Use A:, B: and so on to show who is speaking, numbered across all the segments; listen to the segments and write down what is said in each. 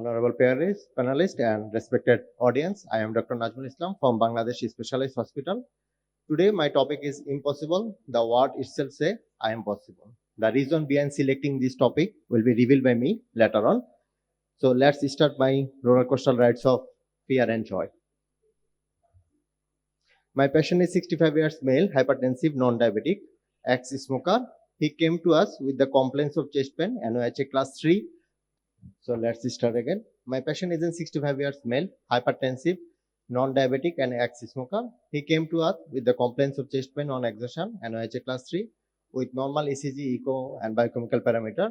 A: Honorable panelists and respected audience, I am Dr. Nazmul Islam from Bangladesh Specialized Hospital. Today my topic is impossible. The word itself say I am possible. The reason behind selecting this topic will be revealed by me later on. So let's start my roller coaster rides of fear and joy. My patient is 65 years male, hypertensive, non-diabetic, ex-smoker. He came to us with the complaints of chest pain, NOHA class 3. So let's start again. My patient is a 65 years male, hypertensive, non-diabetic and ex-smoker. He came to us with the complaints of chest pain on exertion, NOHA class 3 with normal ECG, echo and biochemical parameter.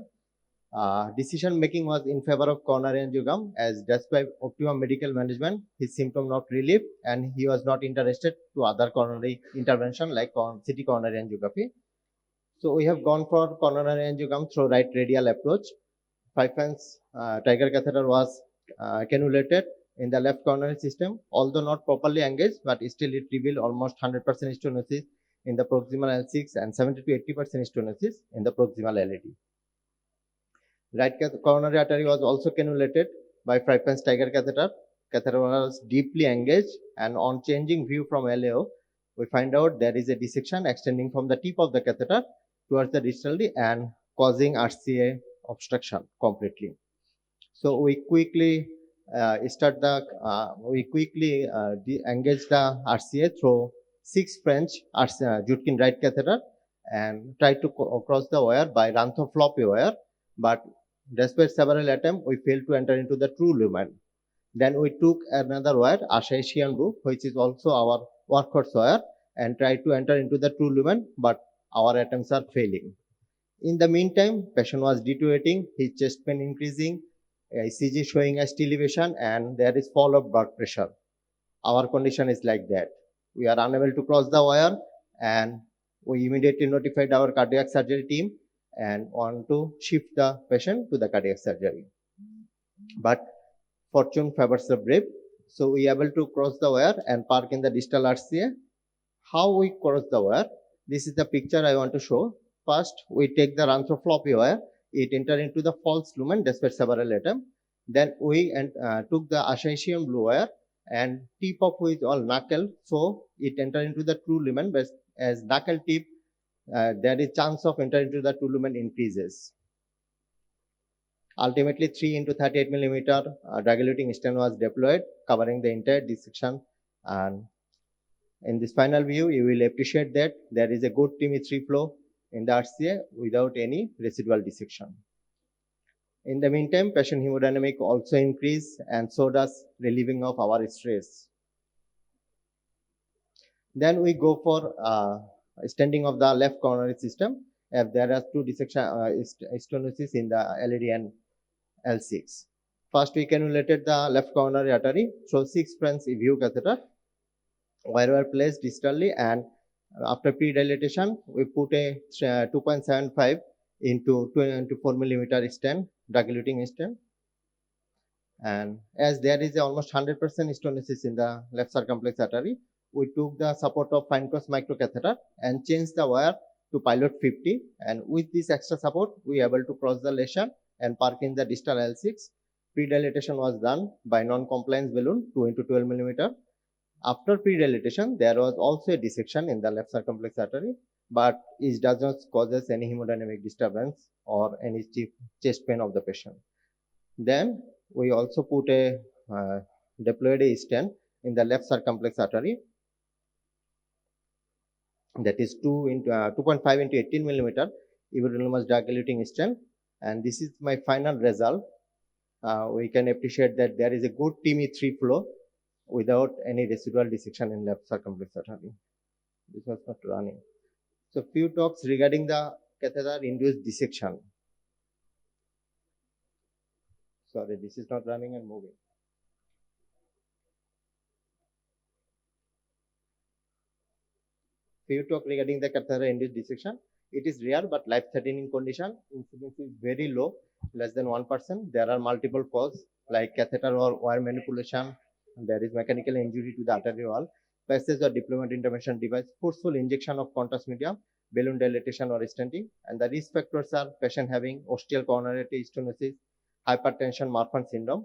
A: Decision making was in favor of coronary angiogram as despite optimum medical management, his symptom not relieved and he was not interested to other coronary intervention like CT coronary angiography. So we have gone for coronary angiogram through right radial approach. 5 fans Tiger catheter was cannulated in the left coronary system, although not properly engaged, but still it revealed almost 100% stenosis in the proximal L6 and 70 to 80% stenosis in the proximal LAD. Right coronary artery was also cannulated by 5 fans Tiger catheter. Catheter was deeply engaged, and on changing view from LAO, we find out there is a dissection extending from the tip of the catheter towards the distal and causing RCA obstruction completely. So we quickly engage the RCA through 6 French Judkin right catheter and try to cross the wire by Rantham floppy wire, but despite several attempts, we failed to enter into the true lumen. Then we took another wire, Asian blue, which is also our workhorse wire, and tried to enter into the true lumen, but our attempts are failing. In the meantime, patient was deteriorating, his chest pain increasing, ECG showing ST elevation, and there is fall of blood pressure. Our condition is like that. We are unable to cross the wire, and we immediately notified our cardiac surgery team and want to shift the patient to the cardiac surgery. But fortune favors the brave. So we are able to cross the wire and park in the distal RCA. How we cross the wire? This is the picture I want to show. First, we take the Rantham floppy wire. It entered into the false lumen despite several attempts. Then we took the Asian blue wire and tip of which all knuckle. So it entered into the true lumen, but as knuckle tip, there is chance of entering into the true lumen increases. Ultimately, 3 into 38 millimeter drug-eluting stent was deployed, covering the entire dissection. And in this final view, you will appreciate that there is a good TIMI3 flow in the RCA without any residual dissection. In the meantime, patient hemodynamic also increased and so does relieving of our stress. Then we go for stenting of the left coronary system. If there are 2 dissection stenosis in the LAD and L6. First, we cannulated the left coronary artery through 6 French view catheter. Wire were placed distally, and after pre-dilatation, we put a 2.75 into 4 millimeter stent, drug-eluting stent. And as there is almost 100% stenosis in the left circumflex artery, we took the support of fine cross microcatheter and changed the wire to pilot 50. And with this extra support, we were able to cross the lesion and park in the distal L6. Pre-dilatation was done by non-compliance balloon 2 into 12 millimeter. After pre-dilatation, there was also a dissection in the left circumflex artery, but it does not cause any hemodynamic disturbance or any chest pain of the patient. Then we also put a deployed a stent in the left circumflex artery, that is 2.5 into 18 millimeter everolimus drug-eluting stent, and this is my final result. We can appreciate that there is a good TIMI3 flow without any residual dissection in left circumflex artery. This was not running. So few talks regarding the catheter-induced dissection. Sorry, this is not running and moving. Few talk regarding the catheter-induced dissection. It is rare but life-threatening condition. Incidence is very low, less than 1%. There are multiple causes like catheter or wire manipulation. There is mechanical injury to the artery wall, passage or deployment intervention device, forceful injection of contrast medium, balloon dilatation or stenting. And the risk factors are patient having ostial coronary artery stenosis, hypertension, Marfan syndrome.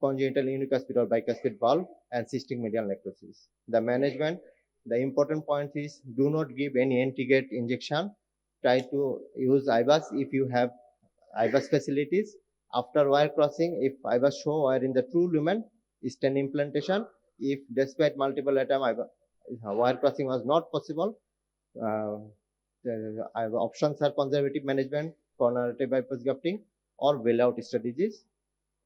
A: congenital unicuspid or bicuspid valve, and cystic medial necrosis. The management, the important point is do not give any anti-gate injection. Try to use IVAS if you have IVAS facilities. After wire crossing, if IVAS show wire in the true lumen, stent implantation. If despite multiple attempts wire crossing was not possible, the options are conservative management, coronary bypass grafting, or bailout strategies.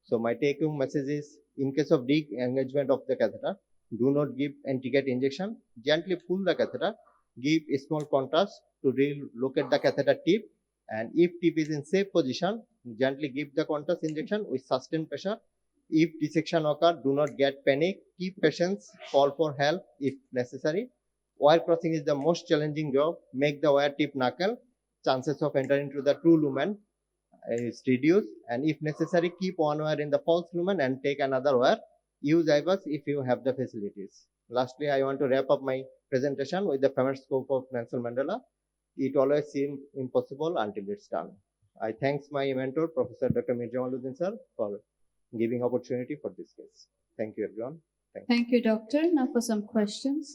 A: So my take-home message is, in case of de-engagement of the catheter, do not give anti-gate injection. Gently pull the catheter, give a small contrast to relocate the catheter tip, and if tip is in safe position, gently give the contrast injection with sustained pressure. If dissection occurs, do not get panic. Keep patience, call for help if necessary. Wire crossing is the most challenging job. Make the wire tip knuckle. Chances of entering into the true lumen is reduced, and if necessary, keep one wire in the false lumen and take another wire. Use IVAS if you have the facilities. Lastly, I want to wrap up my presentation with the famous scope of Nelson Mandela. It always seems impossible until it's done. I thanks my mentor, Professor Dr. Mir Jamaluddin sir, for giving opportunity for this case. Thank you, everyone.
B: Thank you, doctor. Now for some questions.